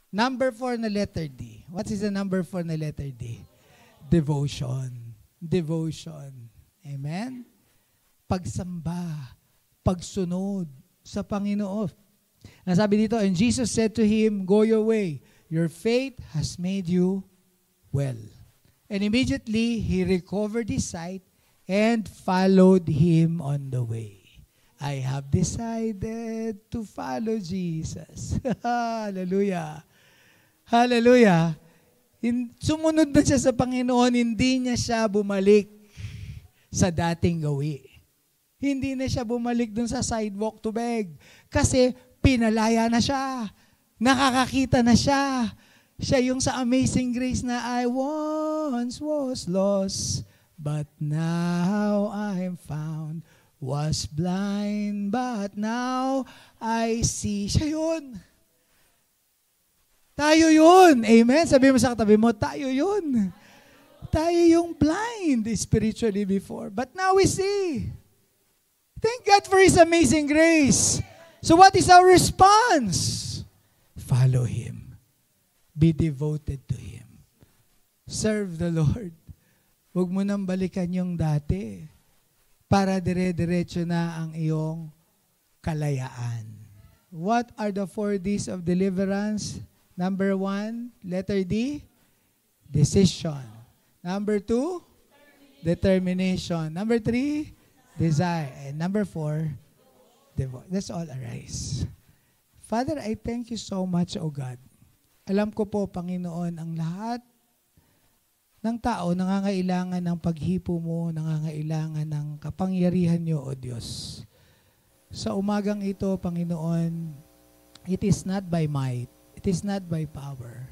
Number 4 na letter D. What is the number 4 na letter D? Devotion. Devotion. Amen? Pagsamba. Pagsunod sa Panginoon. Nasabi dito, and Jesus said to him, go your way. Your faith has made you well. And immediately, he recovered his sight and followed him on the way. I have decided to follow Jesus. Hallelujah. Hallelujah. Sumunod na siya sa Panginoon, hindi niya siya bumalik sa dating gawi. Hindi na siya bumalik dun sa sidewalk to beg. Kasi pinalaya na siya. Nakakakita na siya. Siya yung sa Amazing Grace na I once was lost, but now I'm found. Was blind, but now I see. Siya yun. Tayo yun. Amen? Sabi mo sa katabi mo, tayo yun. Tayo yung blind spiritually before. But now we see. Thank God for His amazing grace. So what is our response? Follow Him. Be devoted to Him. Serve the Lord. Huwag mo nang balikan yung dati para dire-diretso na ang iyong kalayaan. What are the 4 Ds of deliverance? Number 1, letter D, decision. Number 2, determination. Number 3, desire. And number 4, devote. Let's all arise. Father, I thank you so much, O God. Alam ko po, Panginoon, ang lahat ng tao nangangailangan ng paghipo mo, nangangailangan ng kapangyarihan niyo, O Diyos. Sa umagang ito, Panginoon, it is not by might, it is not by power,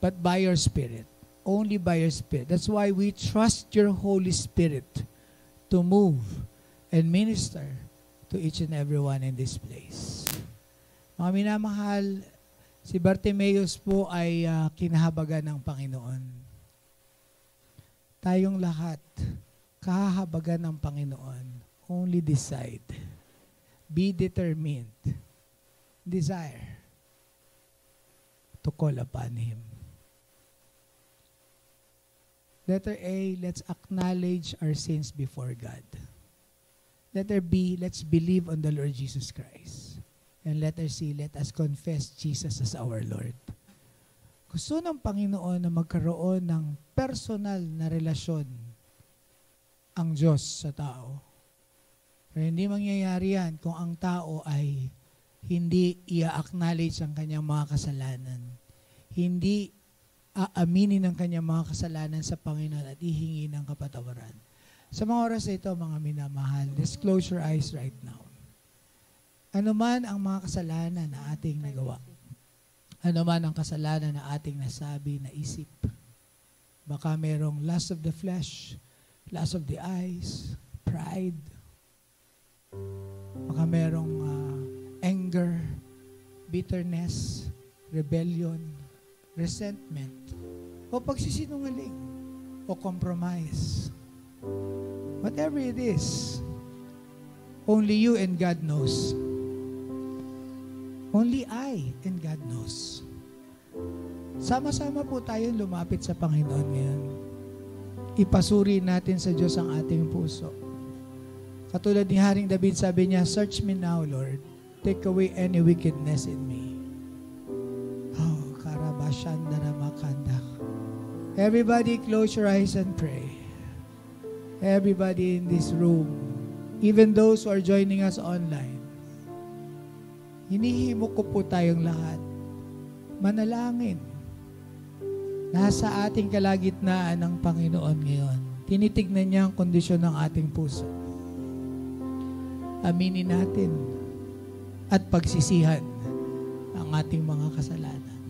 but by your Spirit. Only by your Spirit. That's why we trust your Holy Spirit to move and minister to each and everyone in this place. Mga minamahal, si Bartimeus po ay kinahabagan ng Panginoon. Tayong lahat, kahahabagan ng Panginoon. Only decide. Be determined. Desire to call upon Him. Letter A, let's acknowledge our sins before God. Letter B, let's believe on the Lord Jesus Christ. And letter C, let us confess Jesus as our Lord. Gusto ng Panginoon na magkaroon ng personal na relasyon ang Diyos sa tao. Pero hindi mangyayari yan kung ang tao ay hindi i-acknowledge ang kanyang mga kasalanan. Hindi aaminin ang kanyang mga kasalanan sa Panginoon at ihingi ng kapatawaran. Sa mga oras na ito, mga minamahal, just close your eyes right now. Ano man ang mga kasalanan na ating nagawa, ano man ang kasalanan na ating nasabi, naisip, baka merong lust of the flesh, lust of the eyes, pride, baka merong anger, bitterness, rebellion, resentment, o pagsisinungaling, o compromise. Whatever it is, only you and God knows. Only I and God knows. Sama-sama po tayong lumapit sa Panginoon ngayon. Ipasuri natin sa Diyos ang ating puso. Katulad ni Haring David, sabi niya, search me now, Lord. Take away any wickedness in me. Oh, karabashandara makandak. Everybody close your eyes and pray. Everybody in this room, even those who are joining us online, hinihimok ko po tayong lahat. Manalangin. Nasa ating kalagitnaan ng Panginoon ngayon. Tinitignan niya ang kondisyon ng ating puso. Aminin natin at pagsisihan ang ating mga kasalanan.